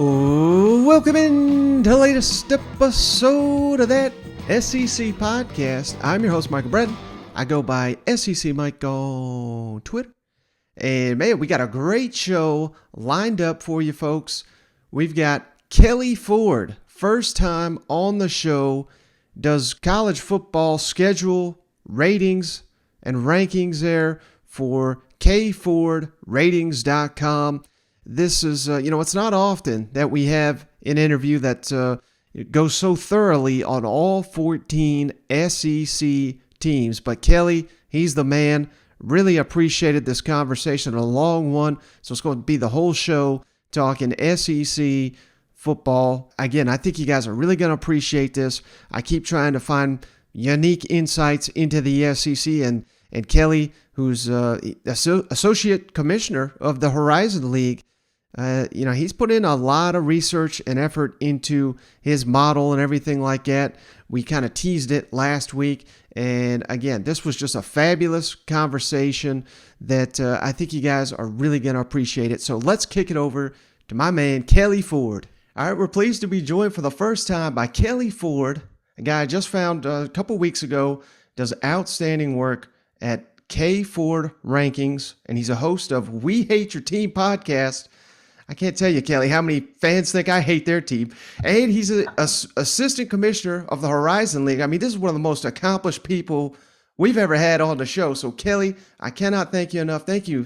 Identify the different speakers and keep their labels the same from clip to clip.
Speaker 1: Welcome in to the latest episode of that SEC podcast. I'm your host, Michael Breton. I go by SEC Mike on Twitter. And man, we got a great show lined up for you folks. We've got Kelley Ford, first time on the show, does college football schedule, ratings, and rankings there for kfordratings.com. This is, it's not often that we have an interview that goes so thoroughly on all 14 SEC teams. But Kelley, he's the man. Really appreciated this conversation, a long one. So it's going to be the whole show talking SEC football. Again, I think you guys are really going to appreciate this. I keep trying to find unique insights into the SEC, and Kelley, who's associate commissioner of the Horizon League, he's put in a lot of research and effort into his model and everything like that. We kind of teased it last week. And again, this was just a fabulous conversation that I think you guys are really going to appreciate it. So let's kick it over to my man, Kelley Ford. All right, we're pleased to be joined for the first time by Kelley Ford, a guy I just found a couple weeks ago, does outstanding work at K Ford Rankings, and he's a host of We Hate Your Team podcast. I can't tell you, Kelley, how many fans think I hate their team. And he's an assistant commissioner of the Horizon League. I mean, this is one of the most accomplished people we've ever had on the show. So, Kelley, I cannot thank you enough. Thank you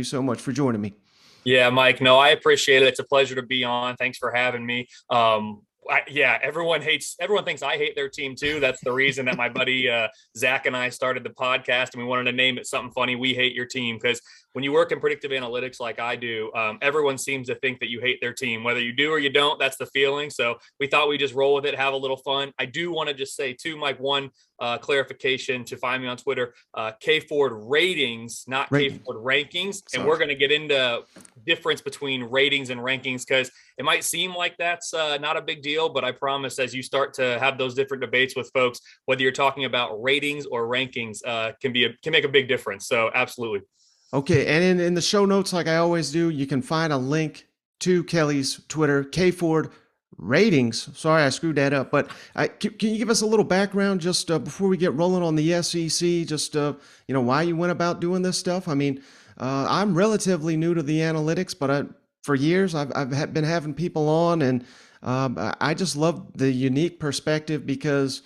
Speaker 1: so much for joining me.
Speaker 2: Yeah, Mike, no, I appreciate it. It's a pleasure to be on. Thanks for having me. Everyone thinks I hate their team too. That's the reason that my buddy Zach and I started the podcast, and we wanted to name it something funny. We hate your team, because when you work in predictive analytics like I do, everyone seems to think that you hate their team, whether you do or you don't. That's the feeling. So we thought we'd just roll with it, have a little fun. I do want to just say too, Mike, one clarification to find me on Twitter, K Ford Ratings, not K Ford Rankings. Sorry. And we're going to get into difference between ratings and rankings, because it might seem like that's not a big deal, but I promise as you start to have those different debates with folks, whether you're talking about ratings or rankings, can make a big difference. So absolutely.
Speaker 1: Okay, and in the show notes, like I always do, you can find a link to Kelley's Twitter, K Ford Ratings. Sorry, I screwed that up. But can you give us a little background just before we get rolling on the SEC, just why you went about doing this stuff? I mean, I'm relatively new to the analytics, but for years I've been having people on, and I just love the unique perspective, because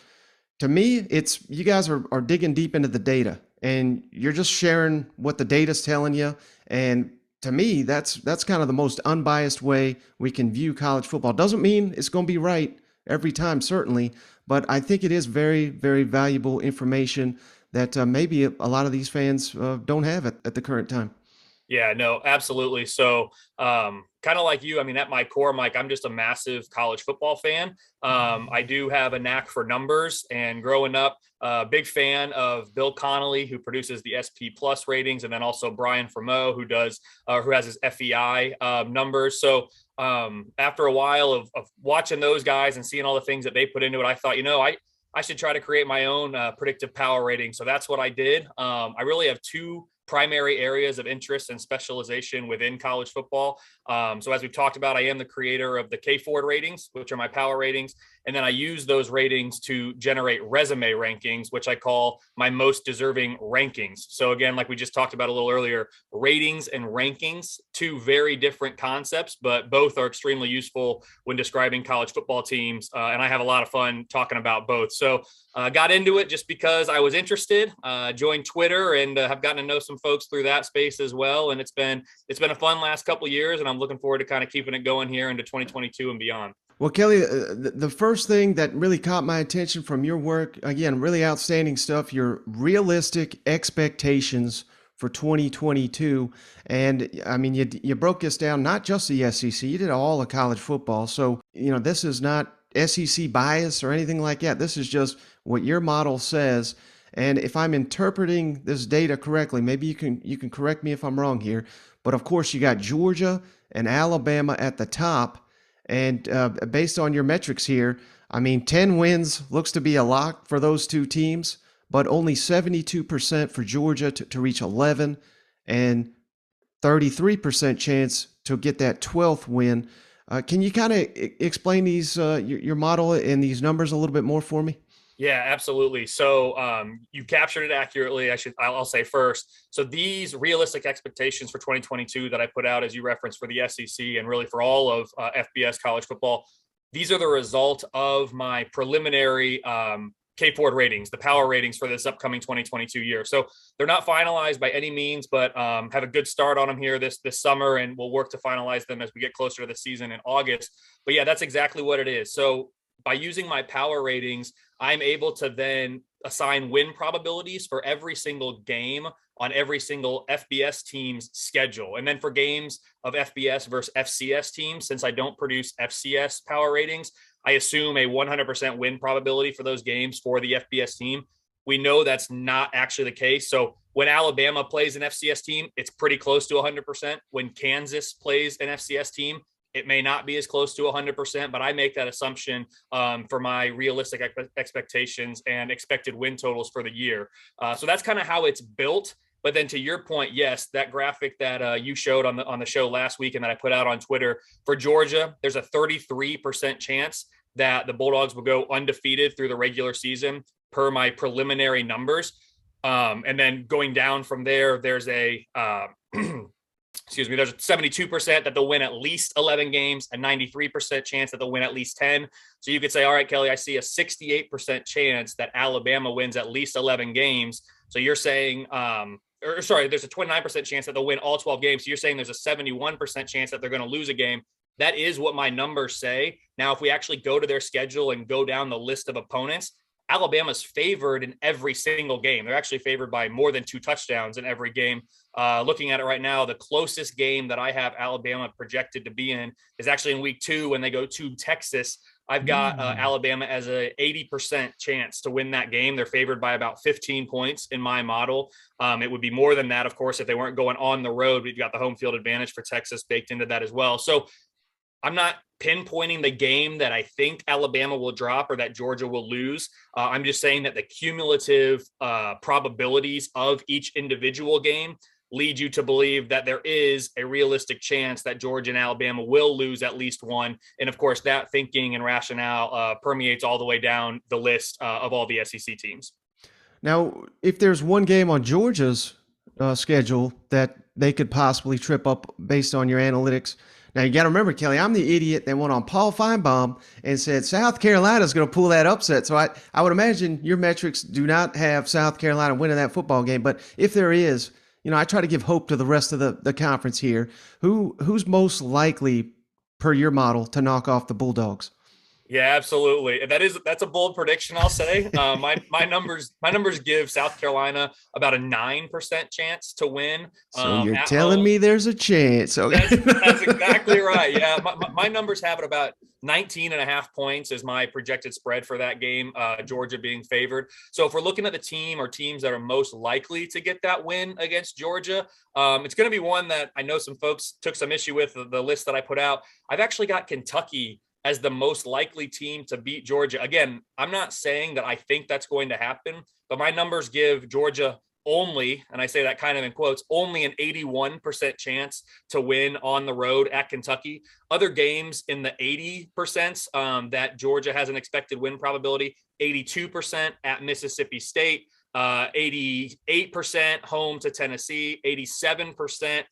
Speaker 1: to me, it's you guys are digging deep into the data, and you're just sharing what the data's telling you. And to me, that's kind of the most unbiased way we can view college football. Doesn't mean it's going to be right every time, certainly, but I think it is very, very valuable information that maybe a lot of these fans don't have at the current time.
Speaker 2: Yeah, no, absolutely. So kind of like you, I mean, at my core, Mike, I'm just a massive college football fan. I do have a knack for numbers, and growing up, big fan of Bill Connolly, who produces the SP Plus ratings, and then also Brian Fremeau, who has his FEI numbers. So after a while of watching those guys and seeing all the things that they put into it, I thought, I should try to create my own predictive power rating. So that's what I did. I really have two primary areas of interest and specialization within college football. So as we've talked about, I am the creator of the K Ford ratings, which are my power ratings. And then I use those ratings to generate resume rankings, which I call my most deserving rankings. So again, like we just talked about a little earlier, ratings and rankings, two very different concepts, but both are extremely useful when describing college football teams. And I have a lot of fun talking about both. So got into it just because I was interested, joined Twitter, and have gotten to know some folks through that space as well. And it's been a fun last couple of years, and I'm looking forward to kind of keeping it going here into 2022 and beyond.
Speaker 1: Well, Kelley, the first thing that really caught my attention from your work, again, really outstanding stuff, your realistic expectations for 2022. And I mean, you broke this down, not just the SEC, you did all of college football. So, this is not SEC bias or anything like that. This is just what your model says. And if I'm interpreting this data correctly, maybe you can correct me if I'm wrong here. But of course, you got Georgia and Alabama at the top. And based on your metrics here, I mean, 10 wins looks to be a lock for those two teams, but only 72% for Georgia to reach 11, and 33% chance to get that 12th win. Can you kind of explain these your model and these numbers a little bit more for me?
Speaker 2: Yeah, absolutely. So you captured it accurately. I'll say first. So these realistic expectations for 2022 that I put out, as you referenced, for the SEC and really for all of FBS college football, these are the result of my preliminary K Ford ratings, the power ratings for this upcoming 2022 year. So they're not finalized by any means, but have a good start on them here this summer, and we'll work to finalize them as we get closer to the season in August. But yeah, that's exactly what it is. So by using my power ratings, I'm able to then assign win probabilities for every single game on every single FBS team's schedule. And then for games of FBS versus FCS teams, since I don't produce FCS power ratings, I assume a 100% win probability for those games for the FBS team. We know that's not actually the case. So when Alabama plays an FCS team, it's pretty close to 100%. When Kansas plays an FCS team, it may not be as close to 100%, but I make that assumption for my realistic expectations and expected win totals for the year. So that's kind of how it's built. But then to your point, yes, that graphic that you showed on the show last week and that I put out on Twitter for Georgia, there's a 33% chance that the Bulldogs will go undefeated through the regular season per my preliminary numbers. And then going down from there, there's a there's a 72% that they'll win at least 11 games, a 93% chance that they'll win at least 10. So you could say, all right, Kelley, I see a 68% chance that Alabama wins at least 11 games. So you're saying, there's a 29% chance that they'll win all 12 games. So you're saying there's a 71% chance that they're going to lose a game. That is what my numbers say. Now, if we actually go to their schedule and go down the list of opponents, Alabama's favored in every single game. They're actually favored by more than 2 touchdowns in every game. Looking at it right now, the closest game that I have Alabama projected to be in is actually in week 2 when they go to Texas. I've got Alabama as a 80% chance to win that game. They're favored by about 15 points in my model. It would be more than that, of course, if they weren't going on the road. We've got the home field advantage for Texas baked into that as well. So I'm not pinpointing the game that I think Alabama will drop or that Georgia will lose. I'm just saying that the cumulative probabilities of each individual game lead you to believe that there is a realistic chance that Georgia and Alabama will lose at least one. And of course, that thinking and rationale permeates all the way down the list of all the SEC teams.
Speaker 1: Now, if there's one game on Georgia's schedule that they could possibly trip up based on your analytics. Now, you got to remember, Kelley, I'm the idiot that went on Paul Feinbaum and said South Carolina's going to pull that upset. So I would imagine your metrics do not have South Carolina winning that football game. But if there is, I try to give hope to the rest of the conference here. Who's most likely, per your model, to knock off the Bulldogs?
Speaker 2: Yeah, absolutely. That's a bold prediction, I'll say. My numbers give South Carolina about a 9% chance to win.
Speaker 1: So you're telling me there's a chance. Okay.
Speaker 2: That's exactly right. Yeah, my numbers have it about 19.5 points is my projected spread for that game, Georgia being favored. So if we're looking at the team or teams that are most likely to get that win against Georgia, it's going to be one that I know some folks took some issue with the list that I put out. I've actually got Kentucky as the most likely team to beat Georgia. Again, I'm not saying that I think that's going to happen, but my numbers give Georgia only, and I say that kind of in quotes, only an 81% chance to win on the road at Kentucky. Other games in the 80% that Georgia has an expected win probability, 82% at Mississippi State, 88% home to Tennessee, 87%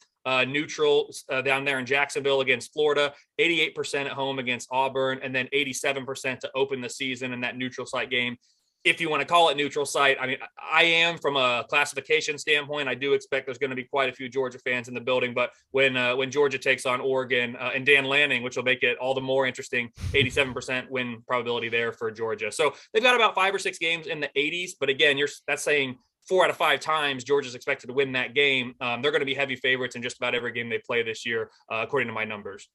Speaker 2: neutral down there in Jacksonville against Florida, 88% at home against Auburn, and then 87% to open the season in that neutral site game. If you want to call it neutral site, I mean, I am from a classification standpoint. I do expect there's going to be quite a few Georgia fans in the building, but when Georgia takes on Oregon and Dan Lanning, which will make it all the more interesting, 87% win probability there for Georgia. So they've got about 5 or 6 games in the 80s, but again, that's saying 4 out of 5 times Georgia's expected to win that game. They're going to be heavy favorites in just about every game they play this year, according to my numbers.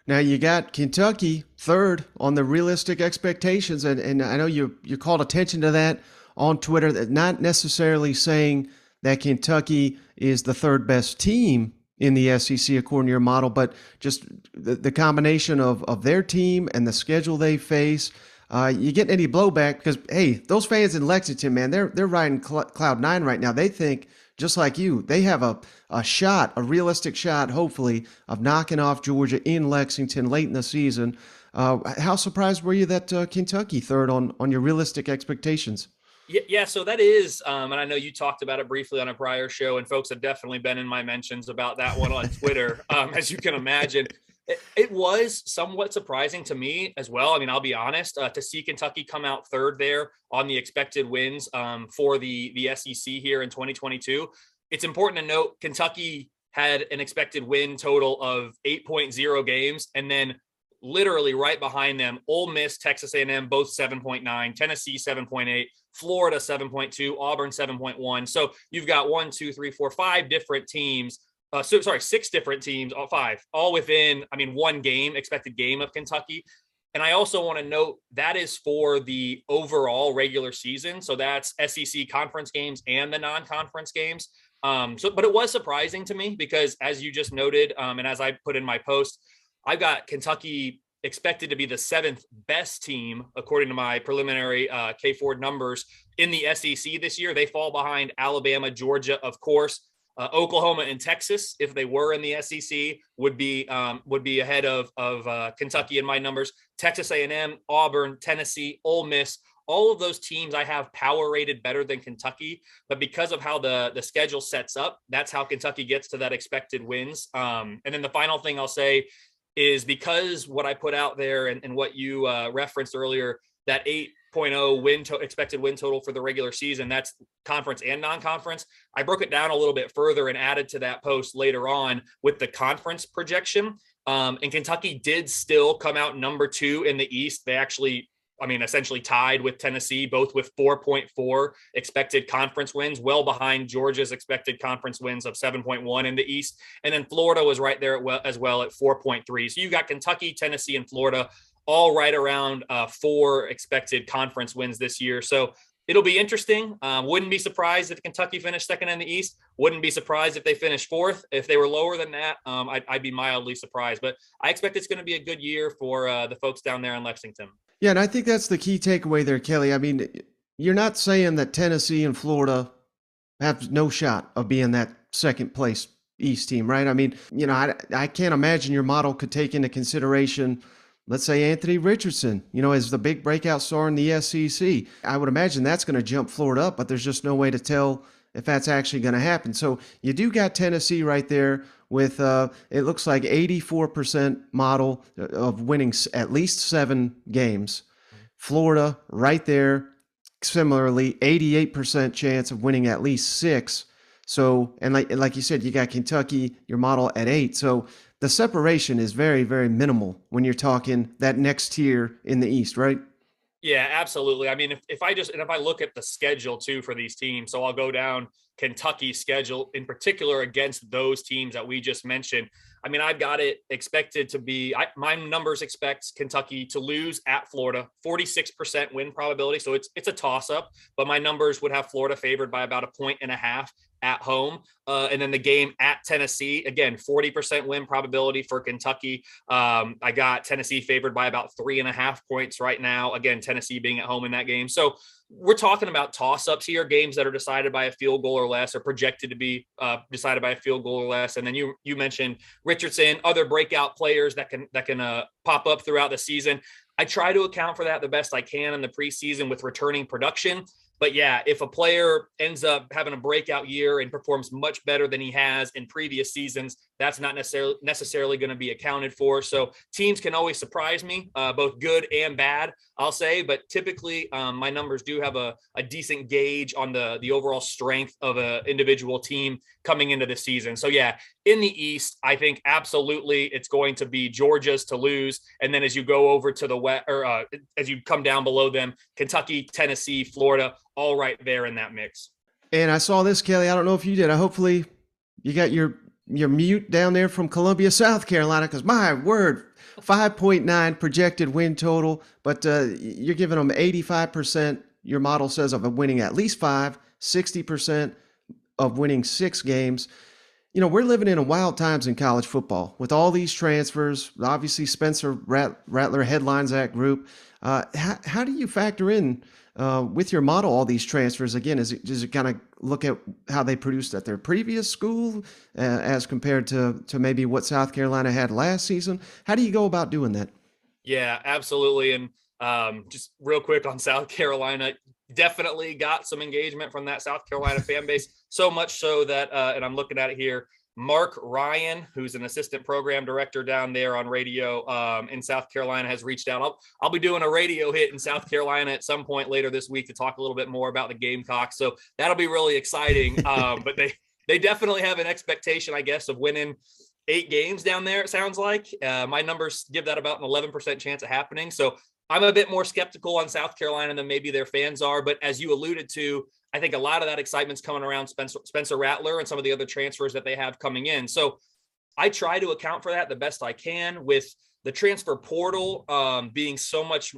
Speaker 1: Now you got Kentucky third on the realistic expectations, and I know you called attention to that on Twitter. That not necessarily saying that Kentucky is the third best team in the SEC according to your model, but just the combination of their team and the schedule they face. You get any blowback? Because hey, those fans in Lexington, man, they're riding cloud 9 right now. They think just like you, they have a shot, a realistic shot, hopefully, of knocking off Georgia in Lexington late in the season. How surprised were you that Kentucky third on your realistic expectations?
Speaker 2: Yeah, so that is, and I know you talked about it briefly on a prior show, and folks have definitely been in my mentions about that one on Twitter, as you can imagine. It was somewhat surprising to me as well. I mean, I'll be honest, to see Kentucky come out third there on the expected wins for the SEC here in 2022. It's important to note Kentucky had an expected win total of 8.0 games, and then literally right behind them, Ole Miss, Texas A&M, both 7.9, Tennessee 7.8, Florida 7.2, Auburn 7.1. So you've got 5 different teams. Six different teams, all within, one game, expected game of Kentucky. And I also want to note that is for the overall regular season. So that's SEC conference games and the non-conference games. But it was surprising to me because, as you just noted, and as I put in my post, I've got Kentucky expected to be the 7th best team, according to my preliminary Kelley Ford numbers in the SEC this year. They fall behind Alabama, Georgia, of course. Oklahoma and Texas, if they were in the SEC, would be ahead of Kentucky in my numbers. Texas A&M, Auburn, Tennessee, Ole Miss, all of those teams I have power rated better than Kentucky, but because of how the schedule sets up, that's how Kentucky gets to that expected wins. And then the final thing I'll say is, because what I put out there and what you referenced earlier, that 8.0 expected win total for the regular season, that's conference and non-conference. I broke it down a little bit further and added to that post later on with the conference projection. And Kentucky did still come out number 2 in the East. They actually, essentially tied with Tennessee, both with 4.4 expected conference wins, well behind Georgia's expected conference wins of 7.1 in the East. And then Florida was right there as well at 4.3. So you've got Kentucky, Tennessee, and Florida all right around 4 expected conference wins this year. So it'll be interesting. Wouldn't be surprised if Kentucky finished second in the East. Wouldn't be surprised if they finished 4th. If they were lower than that, I'd be mildly surprised. But I expect it's going to be a good year for the folks down there in Lexington.
Speaker 1: Yeah, and I think that's the key takeaway there, Kelley. I mean, you're not saying that Tennessee and Florida have no shot of being that second place East team, right? I mean, I can't imagine your model could take into consideration, let's say, Anthony Richardson, as the big breakout star in the SEC. I would imagine that's going to jump Florida up, but there's just no way to tell if that's actually going to happen. So you do got Tennessee right there with, it looks like 84% model of winning at least 7 games. Florida right there, similarly, 88% chance of winning at least 6. So, and like you said, you got Kentucky, your model at 8. So the separation is very, very minimal when you're talking that next tier in the East, right?
Speaker 2: Yeah, absolutely. I mean, if I look at the schedule too for these teams, so I'll go down Kentucky's schedule in particular against those teams that we just mentioned. I mean, I've got it expected to be, my numbers expect Kentucky to lose at Florida, 46% win probability. So it's a toss up, but my numbers would have Florida favored by about 1.5 at home. And then the game at Tennessee, again, 40% win probability for Kentucky. I got Tennessee favored by about 3.5 points right now. Again, Tennessee being at home in that game. So we're talking about toss-ups here, games that are decided by a field goal or less, or projected to be decided by a field goal or less. And then you mentioned Richardson, other breakout players that can pop up throughout the season. I try to account for that the best I can in the preseason with returning production. But yeah, if a player ends up having a breakout year and performs much better than he has in previous seasons, that's not necessarily going to be accounted for. So teams can always surprise me, both good and bad, I'll say. But typically, my numbers do have a decent gauge on the overall strength of an individual team coming into the season. So yeah, in the East, I think absolutely it's going to be Georgia's to lose. And then as you go over to the West, or as you come down below them, Kentucky, Tennessee, Florida, all right there in that mix.
Speaker 1: And I saw this, Kelley. I don't know if you did. Hopefully you got your mute down there from Columbia, South Carolina, because my word, 5.9 projected win total, but you're giving them 85%, your model says, of winning at least 5, 60% of winning 6 games. We're living in a wild times in college football with all these transfers. Obviously, Spencer Rattler headlines that group. How do you factor in with your model all these transfers? Again, does it kind of look at how they produced at their previous school as compared to maybe what South Carolina had last season? How do you go about doing that?
Speaker 2: Yeah, absolutely. And just real quick on South Carolina, definitely got some engagement from that South Carolina fan base. So much so that, and I'm looking at it here, Mark Ryan, who's an assistant program director down there on radio in South Carolina, has reached out. I'll be doing a radio hit in South Carolina at some point later this week to talk a little bit more about the Gamecocks. So that'll be really exciting. But they definitely have an expectation, I guess, of winning 8 games down there. It sounds like my numbers give that about an 11% chance of happening. So I'm a bit more skeptical on South Carolina than maybe their fans are. But as you alluded to, I think a lot of that excitement's coming around Spencer Rattler and some of the other transfers that they have coming in. So I try to account for that the best I can with the transfer portal being so much.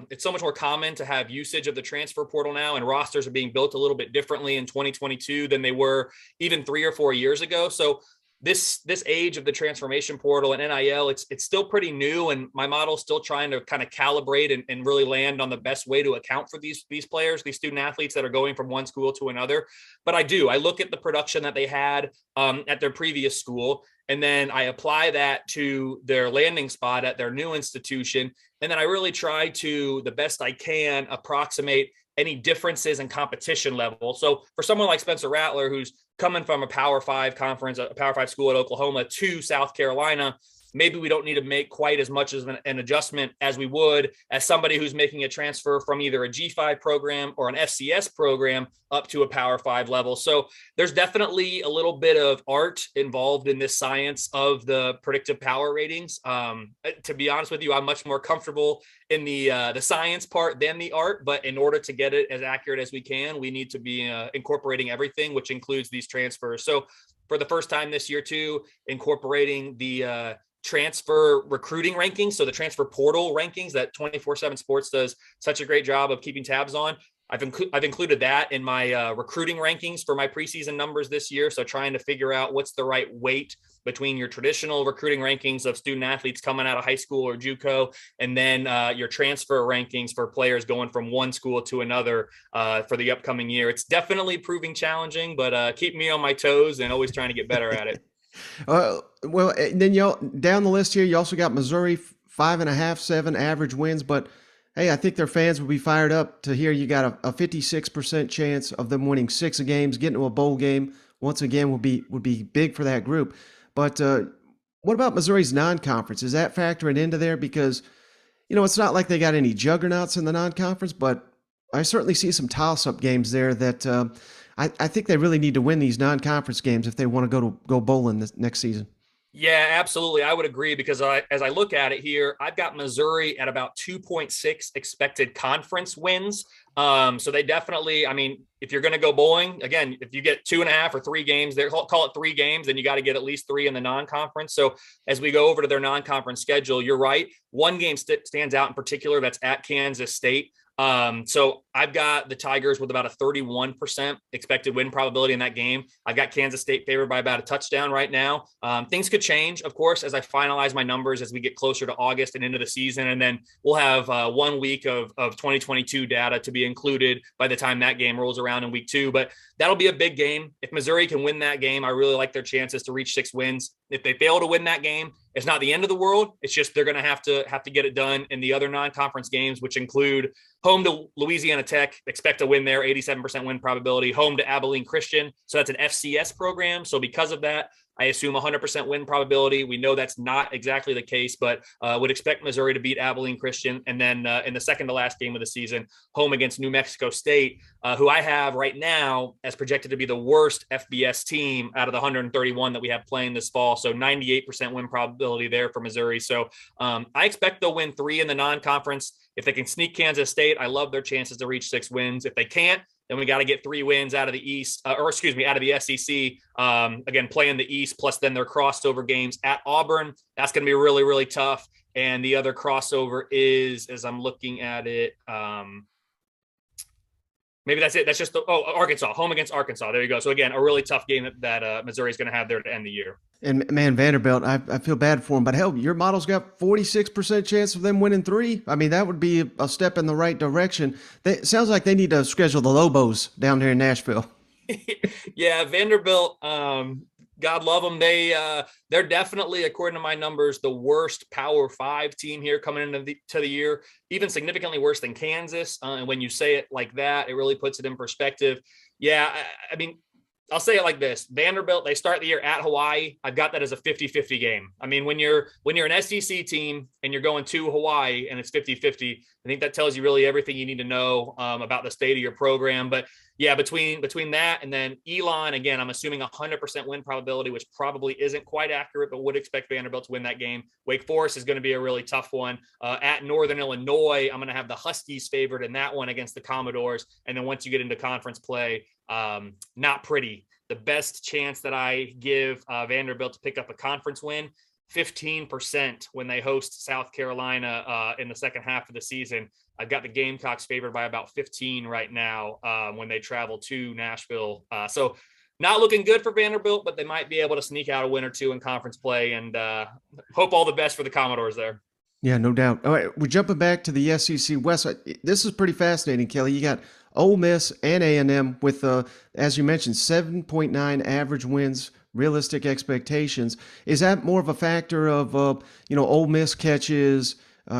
Speaker 2: It's so much more common to have usage of the transfer portal now, and rosters are being built a little bit differently in 2022 than they were even 3 or 4 years ago. So this age of the transformation portal and NIL, it's still pretty new, and my model's still trying to kind of calibrate and really land on the best way to account for these players, these student athletes that are going from one school to another. But I look at the production that they had at their previous school, and then I apply that to their landing spot at their new institution, and then I really try to, the best I can, approximate any differences in competition level. So for someone like Spencer Rattler, who's coming from a Power 5 conference, a Power 5 school at Oklahoma to South Carolina, maybe we don't need to make quite as much as an adjustment as we would as somebody who's making a transfer from either a G5 program or an FCS program up to a Power 5 level. So there's definitely a little bit of art involved in this science of the predictive power ratings. To be honest with you, I'm much more comfortable in the science part than the art, but in order to get it as accurate as we can, we need to be incorporating everything, which includes these transfers. So for the first time this year too, incorporating the transfer recruiting rankings. So the transfer portal rankings that 24/7 Sports does such a great job of keeping tabs on. I've included that in my recruiting rankings for my preseason numbers this year. So trying to figure out what's the right weight between your traditional recruiting rankings of student athletes coming out of high school or JUCO, and then your transfer rankings for players going from one school to another for the upcoming year. It's definitely proving challenging, but keep me on my toes and always trying to get better at it.
Speaker 1: Well, then you down the list here, you also got Missouri 5.5, 7 average wins, but hey, I think their fans would be fired up to hear you got a 56% chance of them winning 6 games, getting to a bowl game. Once again, would be big for that group. But what about Missouri's non-conference? Is that factoring into there? Because it's not like they got any juggernauts in the non-conference, but I certainly see some toss-up games there that I think they really need to win these non-conference games if they want to go bowling this next season.
Speaker 2: Yeah, absolutely. I would agree because as I look at it here, I've got Missouri at about 2.6 expected conference wins. So they definitely, I mean, if you're going to go bowling, again, if you get 2.5 or 3 games, they call it 3 games, then you got to get at least 3 in the non-conference. So as we go over to their non-conference schedule, you're right. One game stands out in particular. That's at Kansas State. So I've got the Tigers with about a 31% expected win probability in that game. I've got Kansas State favored by about a touchdown right now. Things could change, of course, as I finalize my numbers as we get closer to August and into the season. And then we'll have 1 week of 2022 data to be included by the time that game rolls around in week 2. But that'll be a big game. If Missouri can win that game, I really like their chances to reach 6 wins. If they fail to win that game, it's not the end of the world. It's just they're going to have to get it done in the other non-conference games, which include home to Louisiana Tech, expect to win there, 87% win probability, home to Abilene Christian. So that's an FCS program. So because of that, I assume 100% win probability. We know that's not exactly the case, but would expect Missouri to beat Abilene Christian. And then in the second to last game of the season, home against New Mexico State, who I have right now as projected to be the worst FBS team out of the 131 that we have playing this fall. So 98% win probability there for Missouri. So I expect they'll win 3 in the non-conference. If they can sneak Kansas State, I love their chances to reach 6 wins. If they can't, then we got to get 3 wins out of the East, out of the SEC. Again, playing the East, plus then their crossover games at Auburn. That's going to be really, really tough. And the other crossover is, as I'm looking at it, Maybe that's it. That's just Arkansas, home against Arkansas. There you go. So again, a really tough game that Missouri is going to have there to end the year.
Speaker 1: And man, Vanderbilt, I feel bad for him, but hell, your model's got 46% chance of them winning three. I mean, that would be a step in the right direction. It sounds like they need to schedule the Lobos down here in Nashville.
Speaker 2: Yeah, Vanderbilt. God love them. They're definitely, according to my numbers, the worst Power Five team here coming into the year, even significantly worse than Kansas. And when you say it like that, it really puts it in perspective. Yeah, I mean, I'll say it like this. Vanderbilt, they start the year at Hawaii. I've got that as a 50-50 game. I mean, when you're an SEC team and you're going to Hawaii and it's 50-50, I think that tells you really everything you need to know about the state of your program. But yeah, between that and then Elon, again, I'm assuming 100% win probability, which probably isn't quite accurate, but would expect Vanderbilt to win that game. Wake Forest is going to be a really tough one. At Northern Illinois, I'm going to have the Huskies favored in that one against the Commodores. And then once you get into conference play, not pretty. The best chance that I give Vanderbilt to pick up a conference win, 15% when they host South Carolina in the second half of the season. I've got the Gamecocks favored by about 15 right now when they travel to Nashville. So not looking good for Vanderbilt, but they might be able to sneak out a win or two in conference play, and hope all the best for the Commodores there.
Speaker 1: Yeah, no doubt. All right, we're jumping back to the SEC West. This is pretty fascinating, Kelley. You got Ole Miss and A&M with, as you mentioned, 7.9 average wins, realistic expectations. Is that more of a factor of, Ole Miss catches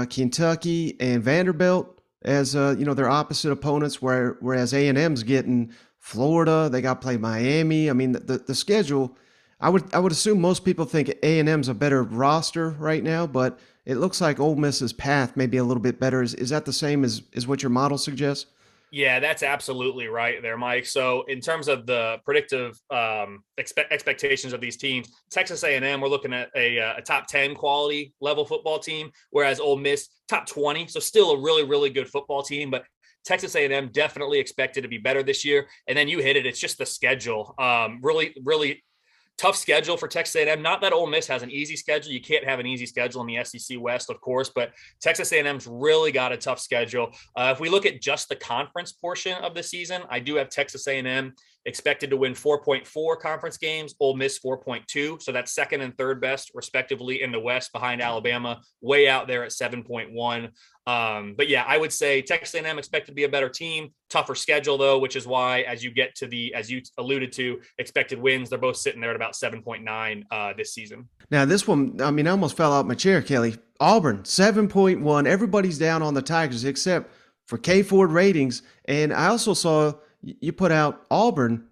Speaker 1: Kentucky and Vanderbilt as, their opposite opponents, whereas A&M's getting Florida, they got to play Miami. I mean, the schedule, I would assume most people think A&M's a better roster right now, but it looks like Ole Miss's path may be a little bit better. Is that the same as what your model suggests?
Speaker 2: Yeah, that's absolutely right there, Mike. So in terms of the predictive expectations of these teams, Texas A&M, we're looking at a top 10 quality level football team, whereas Ole Miss, top 20. So still a really, really good football team, but Texas A&M definitely expected to be better this year. And then you hit it. It's just the schedule. Really, really tough schedule for Texas A&M. Not that Ole Miss has an easy schedule. You can't have an easy schedule in the SEC West, of course, but Texas A&M's really got a tough schedule. If we look at just the conference portion of the season, I do have Texas A&M expected to win 4.4 conference games, Ole Miss 4.2. So that's second and third best, respectively, in the West, behind Alabama, way out there at 7.1. But yeah, I would say Texas A&M expected to be a better team, tougher schedule though, which is why as you get to as you alluded to, expected wins, they're both sitting there at about 7.9 this season.
Speaker 1: Now this one, I mean, I almost fell out my chair, Kelley. Auburn, 7.1. Everybody's down on the Tigers except for Kelley Ford ratings. And I also saw you put out Auburn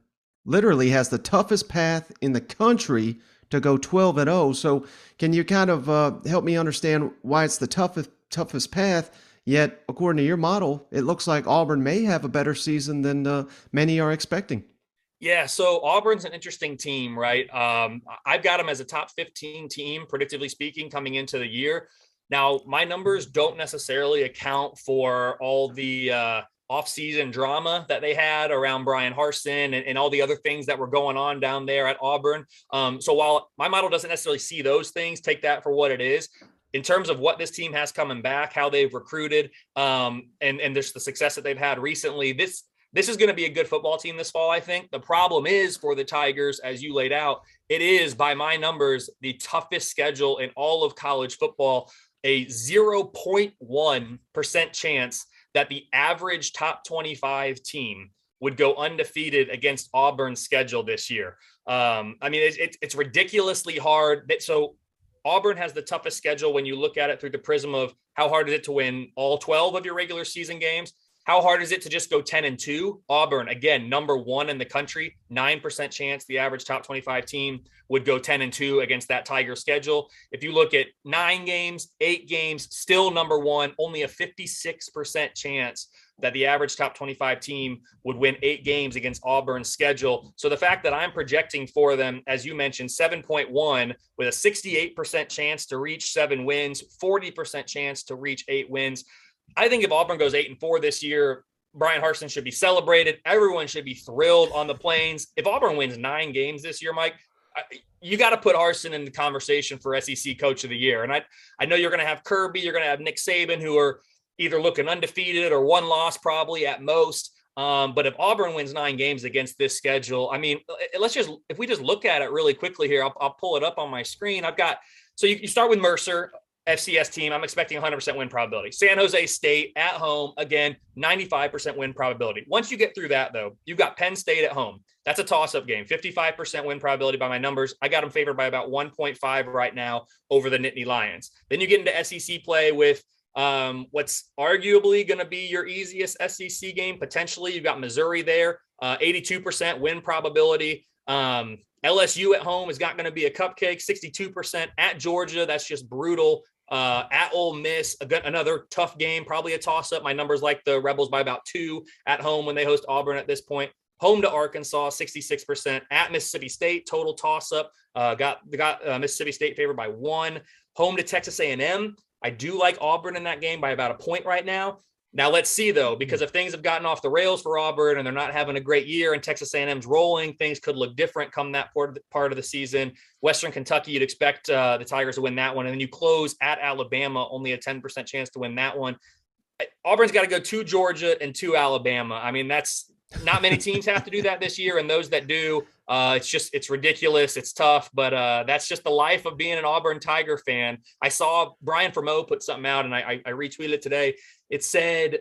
Speaker 1: literally has the toughest path in the country to go 12-0. So can you kind of help me understand why it's the toughest path, yet according to your model, it looks like Auburn may have a better season than many are expecting?
Speaker 2: Yeah, so Auburn's an interesting team, right? I've got them as a top 15 team, predictively speaking, coming into the year. Now, my numbers don't necessarily account for all the off-season drama that they had around Brian Harsin and all the other things that were going on down there at Auburn. So while my model doesn't necessarily see those things, take that for what it is. In terms of what this team has coming back, how they've recruited, and there's the success that they've had recently, this is going to be a good football team this fall, I think. The problem is for the Tigers, as you laid out, it is, by my numbers, the toughest schedule in all of college football, a 0.1% chance that the average top 25 team would go undefeated against Auburn's schedule this year. I mean, it's ridiculously hard. So Auburn has the toughest schedule when you look at it through the prism of how hard is it to win all 12 of your regular season games? How hard is it to just go 10-2? Auburn, again, number one in the country, 9% chance the average top 25 team would go 10-2 against that Tiger schedule. If you look at 9 games, 8 games, still number one, only a 56% chance that the average top 25 team would win 8 games against Auburn's schedule. So the fact that I'm projecting for them, as you mentioned, 7.1 with a 68% chance to reach 7 wins, 40% chance to reach 8 wins. I think if Auburn goes 8-4 this year, Brian Harsin should be celebrated. Everyone should be thrilled on the Plains. If Auburn wins 9 games this year, Mike, you got to put Harsin in the conversation for SEC Coach of the Year. And I know you're going to have Kirby, you're going to have Nick Saban, who are either looking undefeated or one loss probably at most. But if Auburn wins 9 games against this schedule, I mean, if we just look at it really quickly here, I'll pull it up on my screen. So you start with Mercer, FCS team. I'm expecting 100% win probability. San Jose State at home, again, 95% win probability. Once you get through that, though, you've got Penn State at home. That's a toss-up game, 55% win probability by my numbers. I got them favored by about 1.5 right now over the Nittany Lions. Then you get into SEC play with what's arguably going to be your easiest SEC game. Potentially, you've got Missouri there, 82% win probability. LSU at home is not going to be a cupcake, 62% at Georgia. That's just brutal. At Ole Miss, another tough game, probably a toss-up. My numbers like the Rebels by about 2 at home when they host Auburn at this point. Home to Arkansas, 66%. At Mississippi State, total toss-up. Got Mississippi State favored by 1. Home to Texas A&M. I do like Auburn in that game by about a point right now. Now let's see, though, because if things have gotten off the rails for Auburn and they're not having a great year and Texas A&M's rolling, things could look different come that part of the season. Western Kentucky, you'd expect the Tigers to win that one. And then you close at Alabama, only a 10% chance to win that one. Auburn's got to go to Georgia and to Alabama. I mean, that's not many teams have to do that this year. And those that do, it's ridiculous. It's tough, but that's just the life of being an Auburn Tiger fan. I saw Brian Fremeau put something out and I retweeted it today. It said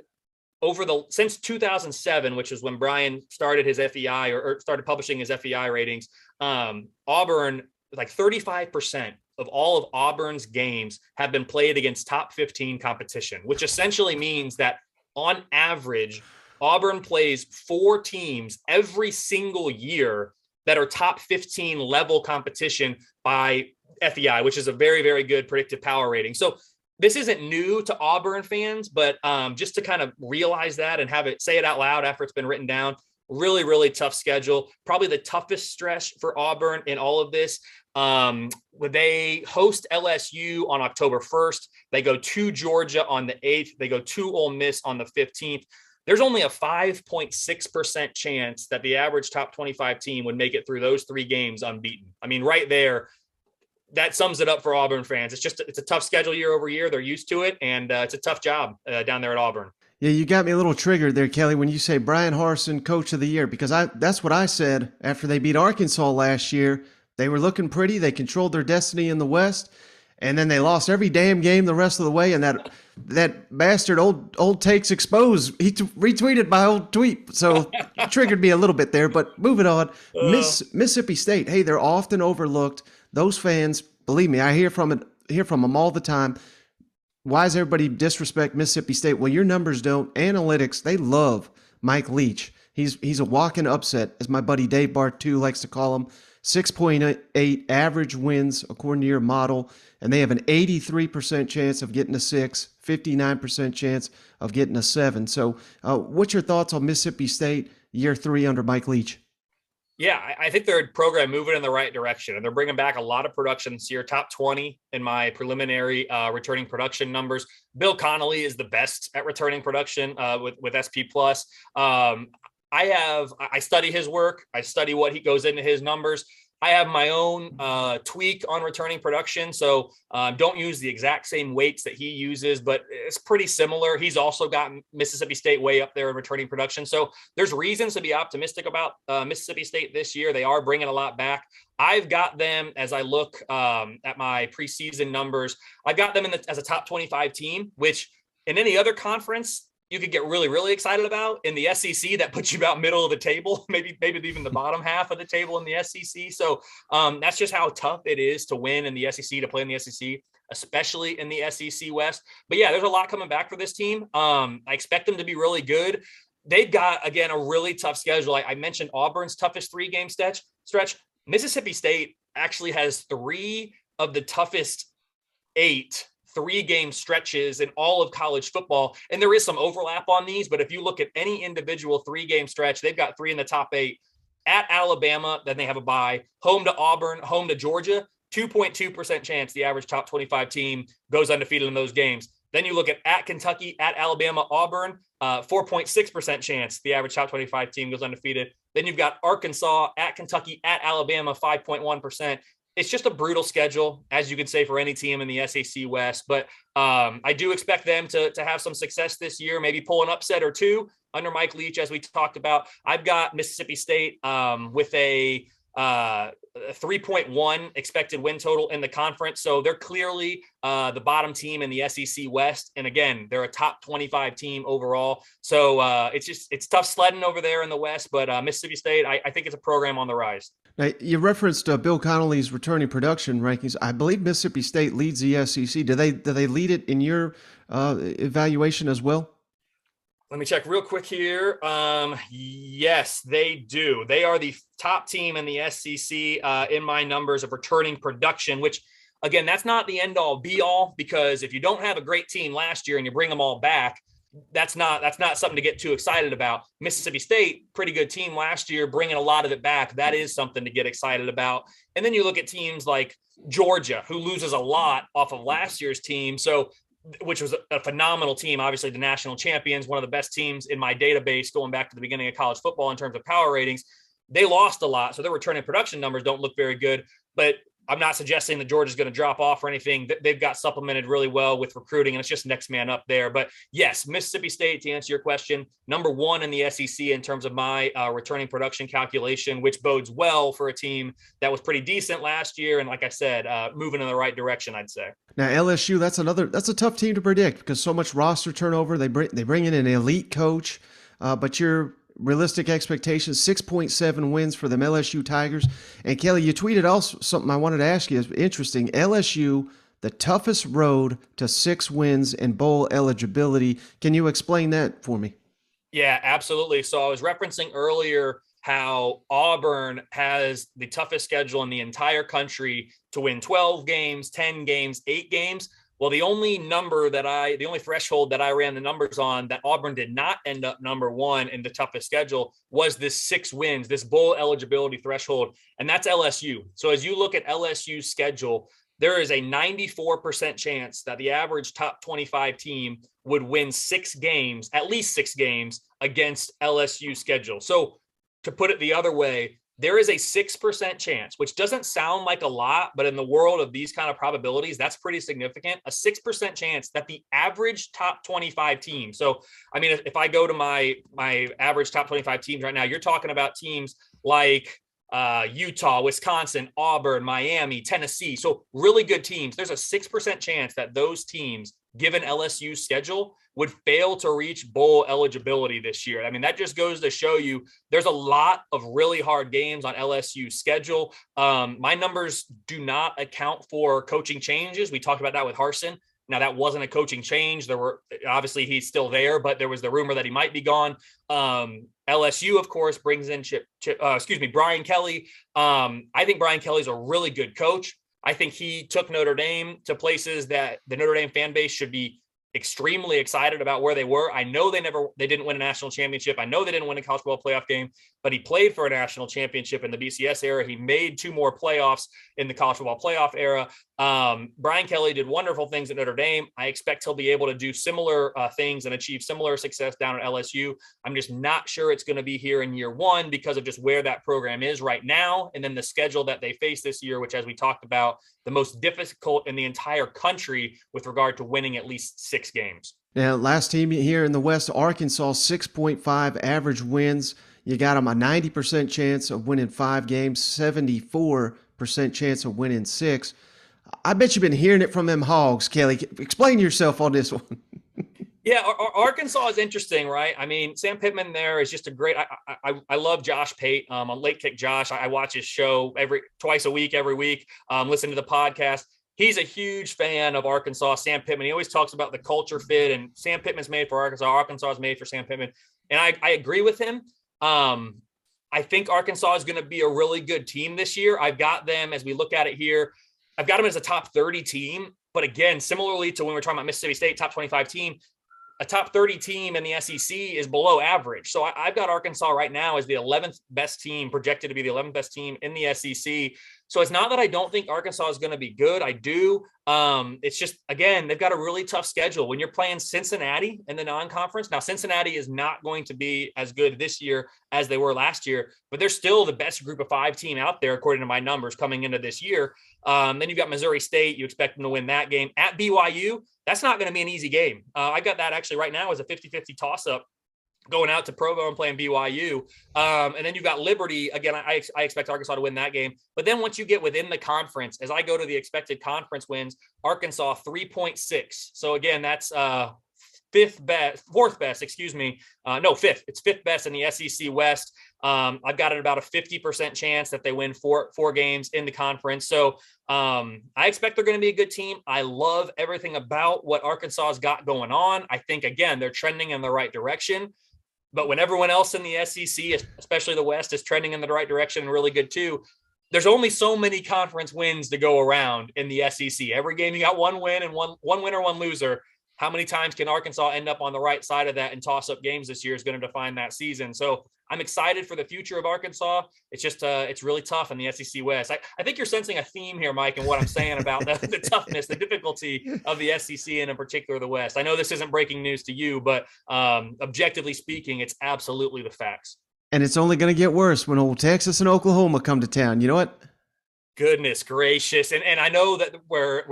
Speaker 2: since 2007, which is when Brian started his FEI or started publishing his FEI ratings, Auburn, like 35% of all of Auburn's games have been played against top 15 competition, which essentially means that on average, Auburn plays 4 teams every single year that are top 15 level competition by FEI, which is a very, very good predictive power rating. So this isn't new to Auburn fans, but just to kind of realize that and say it out loud after it's been written down, really, really tough schedule. Probably the toughest stretch for Auburn in all of this. They host LSU on October 1st. They go to Georgia on the 8th. They go to Ole Miss on the 15th. There's only a 5.6% chance that the average top 25 team would make it through those 3 games unbeaten. I mean, right there, that sums it up for Auburn fans. It's a tough schedule year over year. They're used to it, and it's a tough job down there at Auburn.
Speaker 1: Yeah, you got me a little triggered there, Kelley, when you say Brian Harsin, Coach of the Year, because that's what I said after they beat Arkansas last year. They were looking pretty. They controlled their destiny in the West, and then they lost every damn game the rest of the way. And that bastard old takes exposed. He retweeted my old tweet, so it triggered me a little bit there. But moving on, Mississippi State. Hey, they're often overlooked. Those fans, believe me, I hear from them all the time. Why does everybody disrespect Mississippi State? Well, your numbers don't. Analytics, they love Mike Leach. He's a walking upset, as my buddy Dave Bartu likes to call him. 6.8 average wins according to your model, and they have an 83% chance of getting a 6, 59% chance of getting a 7. So what's your thoughts on Mississippi State year 3 under Mike Leach?
Speaker 2: Yeah, I think their program moving in the right direction, and they're bringing back a lot of production this year. Top 20 in my preliminary returning production numbers. Bill Connolly is the best at returning production with SP Plus. I study his work. I study what he goes into his numbers. I have my own tweak on returning production. So don't use the exact same weights that he uses, but it's pretty similar. He's also got Mississippi State way up there in returning production. So there's reasons to be optimistic about Mississippi State this year. They are bringing a lot back. I've got them, as I look at my preseason numbers, I've got them as a top 25 team, which in any other conference, you could get really, really excited about. In the SEC, that puts you about middle of the table, maybe even the bottom half of the table in the SEC. So that's just how tough it is to win in the SEC, to play in the SEC, especially in the SEC West. But yeah, there's a lot coming back for this team. I expect them to be really good. They've got, again, a really tough schedule. I mentioned Auburn's toughest 3-game stretch. Mississippi State actually has 3 of the toughest 8 3-game stretches in all of college football. And there is some overlap on these, but if you look at any individual 3-game stretch, they've got 3 in the top 8. At Alabama, then they have a bye. Home to Auburn, home to Georgia, 2.2% chance the average top 25 team goes undefeated in those games. Then you look at Kentucky, at Alabama, Auburn, 4.6% chance the average top 25 team goes undefeated. Then you've got Arkansas, at Kentucky, at Alabama, 5.1%. it's just a brutal schedule, as you could say, for any team in the SEC West. But I do expect them to have some success this year, maybe pull an upset or two under Mike Leach, as we talked about. I've got Mississippi State with a 3.1 expected win total in the conference. So they're clearly the bottom team in the SEC West. And again, they're a top 25 team overall. So it's tough sledding over there in the West, but Mississippi State, I think it's a program on the rise.
Speaker 1: Now, you referenced Bill Connolly's returning production rankings. I believe Mississippi State leads the SEC. Do they lead it in your evaluation as well?
Speaker 2: Let me check real quick here. Yes, they do. They are the top team in the SEC in my numbers of returning production, which, again, that's not the end all be all, because if you don't have a great team last year and you bring them all back, that's not something to get too excited about. Mississippi State, pretty good team last year, bringing a lot of it back. That is something to get excited about. And then you look at teams like Georgia, who loses a lot off of last year's team. So, which was a phenomenal team, obviously the national champions, one of the best teams in my database going back to the beginning of college football in terms of power ratings. They lost a lot, so their returning production numbers don't look very good. But I'm not suggesting that Georgia's going to drop off or anything. They've got supplemented really well with recruiting, and it's just next man up there. But yes, Mississippi State, to answer your question, number one in the SEC in terms of my returning production calculation, which bodes well for a team that was pretty decent last year. And like I said, moving in the right direction, I'd say.
Speaker 1: Now LSU, that's a tough team to predict because so much roster turnover. They bring in an elite coach, but your realistic expectations, 6.7 wins for them LSU Tigers. And Kelley, you tweeted also something I wanted to ask you is interesting. LSU, the toughest road to 6 wins and bowl eligibility. Can you explain that for me?
Speaker 2: Yeah, absolutely. So I was referencing earlier how Auburn has the toughest schedule in the entire country to win 12 games, 10 games, 8 games. Well, the only threshold that I ran the numbers on that Auburn did not end up number one in the toughest schedule was this 6 wins, this bowl eligibility threshold, and that's LSU. So as you look at LSU's schedule, there is a 94% chance that the average top 25 team would win 6 games, at least 6 games against LSU's schedule. So to put it the other way, there is a 6% chance, which doesn't sound like a lot, but in the world of these kind of probabilities, that's pretty significant. A 6% chance that the average top 25 team. So, I mean, if I go to my average top 25 teams right now, you're talking about teams like Utah, Wisconsin, Auburn, Miami, Tennessee. So really good teams. There's a 6% chance that those teams, given LSU's schedule, would fail to reach bowl eligibility this year. I mean, that just goes to show you there's a lot of really hard games on LSU's schedule. My numbers do not account for coaching changes. We talked about that with Harsin. Now, that wasn't a coaching change. Obviously he's still there, but there was the rumor that he might be gone. LSU, of course, brings in Brian Kelley. I think Brian Kelly's a really good coach. I think he took Notre Dame to places that the Notre Dame fan base should be extremely excited about where they were. I know they didn't win a national championship. I know they didn't win a college football playoff game, but he played for a national championship in the BCS era. He made 2 more playoffs in the college football playoff era. Brian Kelley did wonderful things at Notre Dame. I expect he'll be able to do similar things and achieve similar success down at LSU. I'm just not sure it's going to be here in year 1 because of just where that program is right now. And then the schedule that they face this year, which, as we talked about, the most difficult in the entire country with regard to winning at least 6 games.
Speaker 1: Now, last team here in the West, Arkansas, 6.5 average wins. You got them a 90% chance of winning 5 games, 74% chance of winning 6. I bet you've been hearing it from them Hogs, Kelley. Explain yourself on this one.
Speaker 2: Yeah, Arkansas is interesting, right? I mean, Sam Pittman there is just a great. I love Josh Pate. On Late Kick Josh, I watch his show twice a week, every week. Listen to the podcast. He's a huge fan of Arkansas. Sam Pittman. He always talks about the culture fit, and Sam Pittman's made for Arkansas. Arkansas is made for Sam Pittman, and I agree with him. I think Arkansas is going to be a really good team this year. I've got them, as we look at it here, I've got them as a top 30 team. But again, similarly to when we're talking about Mississippi State, top 25 team, a top 30 team in the SEC is below average. So I've got Arkansas right now as the 11th best team, projected to be the 11th best team in the SEC. So it's not that I don't think Arkansas is going to be good. I do. It's just, again, they've got a really tough schedule. When you're playing Cincinnati in the non-conference, now Cincinnati is not going to be as good this year as they were last year, but they're still the best group of 5 team out there, according to my numbers coming into this year. Then you've got Missouri State. You expect them to win that game. At BYU, that's not going to be an easy game. I got that actually right now as a 50-50 toss-up, going out to Provo and playing BYU. And then you've got Liberty. Again, I expect Arkansas to win that game. But then once you get within the conference, as I go to the expected conference wins, Arkansas 3.6. So again, that's fourth best, excuse me. No, fifth. It's fifth best in the SEC West. I've got it about a 50% chance that they win four games in the conference. So I expect they're going to be a good team. I love everything about what Arkansas has got going on. I think, again, they're trending in the right direction. But when everyone else in the SEC, especially the West, is trending in the right direction and really good too, there's only so many conference wins to go around in the SEC. Every game you got one win and one winner, one loser. How many times can Arkansas end up on the right side of that and toss up games this year is going to define that season. So I'm excited for the future of Arkansas. It's just, it's really tough in the SEC West. I think you're sensing a theme here, Mike, and what I'm saying about the toughness, the difficulty of the SEC and in particular the West. I know this isn't breaking news to you, but objectively speaking, it's absolutely the facts.
Speaker 1: And it's only going to get worse when old Texas and Oklahoma come to town. You know what?
Speaker 2: Goodness gracious. And I know that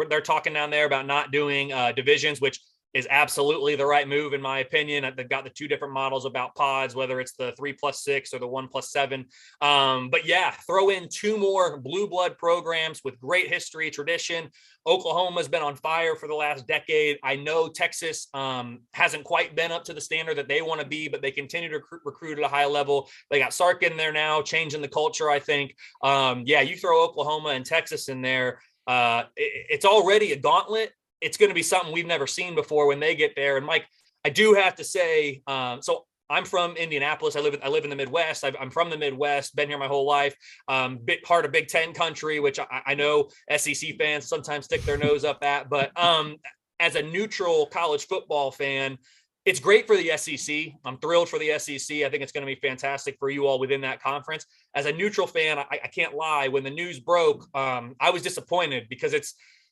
Speaker 2: they're talking down there about not doing divisions, which is absolutely the right move, in my opinion. They've got the 2 different models about pods, whether it's the 3+6 or the 1+7. But yeah, throw in 2 more blue blood programs with great history, tradition. Oklahoma's been on fire for the last decade. I know Texas hasn't quite been up to the standard that they want to be, but they continue to recruit at a high level. They got Sark in there now, changing the culture, I think. Yeah, you throw Oklahoma and Texas in there, it's already a gauntlet. It's going to be something we've never seen before when they get there. And Mike, I do have to say, so I'm from Indianapolis. I live in the Midwest. I'm from the Midwest, been here my whole life. Big part of Big Ten country, which I know SEC fans sometimes stick their nose up at. But as a neutral college football fan, it's great for the SEC. I'm thrilled for the SEC. I think it's going to be fantastic for you all within that conference. As a neutral fan, I can't lie. When the news broke, I was disappointed because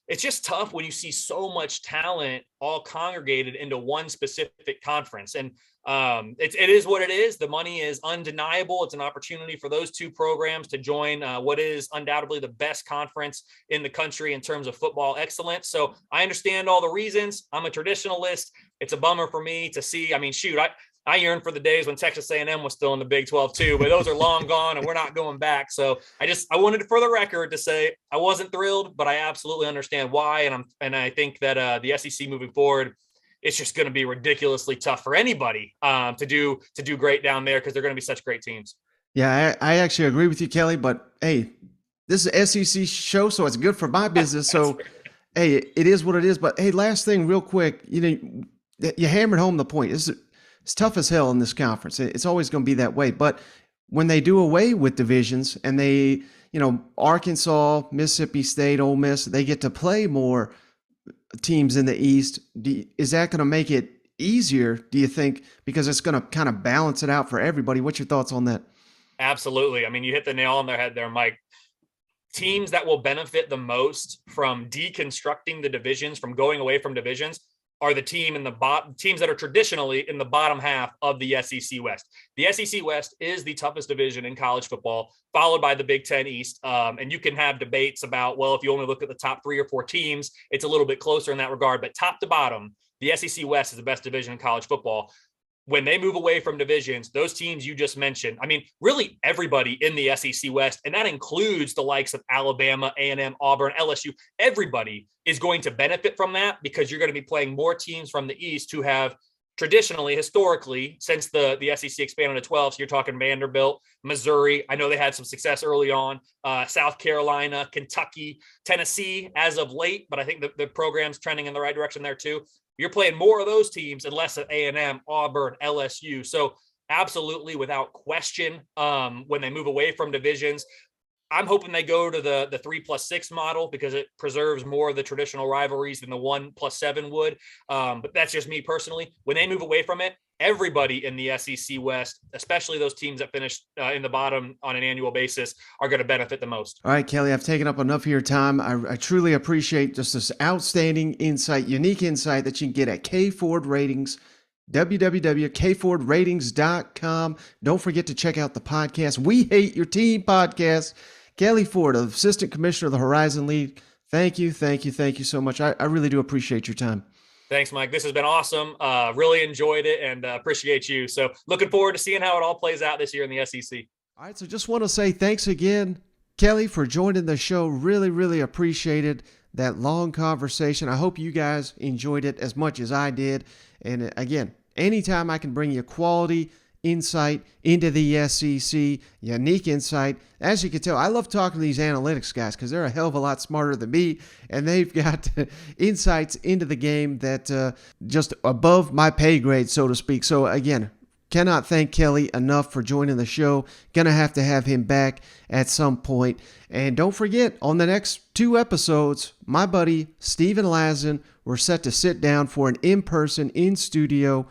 Speaker 2: it's just tough when you see so much talent all congregated into one specific conference. And it is what it is. The money is undeniable. It's an opportunity for those 2 programs to join what is undoubtedly the best conference in the country in terms of football excellence. So I understand all the reasons. I'm a traditionalist. It's a bummer for me to see. I mean, shoot, I yearn for the days when Texas A&M was still in the Big 12 too, but those are long gone and we're not going back. So I wanted for the record to say I wasn't thrilled, but I absolutely understand why. And I think that the SEC moving forward, it's just going to be ridiculously tough for anybody to do great down there because they're going to be such great teams.
Speaker 1: Yeah, I actually agree with you, Kelley, but hey, this is an SEC show, so it's good for my business. So, hey, it is what it is. But hey, last thing real quick, you hammered home the point. It's tough as hell in this conference. It's always going to be that way. But when they do away with divisions and they, Arkansas, Mississippi State, Ole Miss, they get to play more teams in the East. Is that going to make it easier, do you think? Because it's going to kind of balance it out for everybody. What's your thoughts on that?
Speaker 2: Absolutely. I mean, you hit the nail on their head there, Mike. Teams that will benefit the most from deconstructing the divisions, from going away from divisions, are the teams that are traditionally in the bottom half of the SEC West. The SEC West is the toughest division in college football, followed by the Big Ten East. And you can have debates about, well, if you only look at the top 3 or 4 teams, it's a little bit closer in that regard. But top to bottom, the SEC West is the best division in college football. When they move away from divisions, those teams you just mentioned, I mean, really everybody in the SEC West, and that includes the likes of Alabama, A&M, Auburn, LSU, everybody is going to benefit from that because you're going to be playing more teams from the East who have traditionally, historically, since the SEC expanded to 12, so you're talking Vanderbilt, Missouri. I know they had some success early on, South Carolina, Kentucky, Tennessee as of late, but I think the program's trending in the right direction there too. You're playing more of those teams and less of A&M, Auburn, LSU. So absolutely, without question, when they move away from divisions, I'm hoping they go to the 3+6 model because it preserves more of the traditional rivalries than the 1+7 would. But that's just me personally. When they move away from it, everybody in the SEC West, especially those teams that finish in the bottom on an annual basis, are going to benefit the most.
Speaker 1: All right, Kelley, I've taken up enough of your time. I truly appreciate just this outstanding insight, unique insight that you can get at K Ford Ratings, www.kfordratings.com. Don't forget to check out the podcast, We Hate Your Team podcast. Kelley Ford, Assistant Commissioner of the Horizon League. Thank you so much. I really do appreciate your time.
Speaker 2: Thanks, Mike. This has been awesome. Really enjoyed it and appreciate you. So looking forward to seeing how it all plays out this year in the SEC.
Speaker 1: All right, so just want to say thanks again, Kelley, for joining the show. Really appreciated that long conversation. I hope you guys enjoyed it as much as I did. And again, anytime I can bring you quality insight into the SEC, unique insight. As you can tell, I love talking to these analytics guys because they're a hell of a lot smarter than me, and they've got insights into the game that just above my pay grade, so to speak. So again, cannot thank Kelley enough for joining the show. Gonna have to have him back at some point. And don't forget, on the next 2 episodes, my buddy Steven Lazen, we're set to sit down for an in-person, in-studio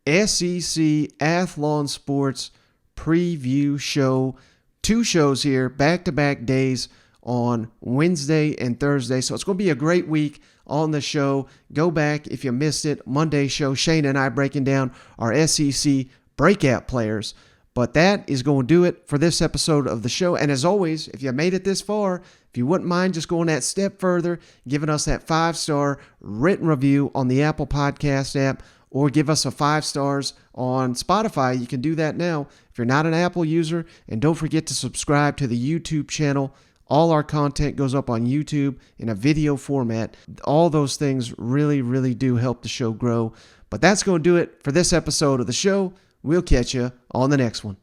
Speaker 1: SEC Athlon Sports preview show. 2 shows here, back-to-back days on Wednesday and Thursday. So it's going to be a great week on the show. Go back if you missed it. Monday show, Shane and I breaking down our SEC breakout players. But that is going to do it for this episode of the show. And as always, if you made it this far, if you wouldn't mind just going that step further, giving us that 5-star written review on the Apple Podcast app, or give us a 5 stars on Spotify. You can do that now if you're not an Apple user. And don't forget to subscribe to the YouTube channel. All our content goes up on YouTube in a video format. All those things really do help the show grow. But that's going to do it for this episode of the show. We'll catch you on the next one.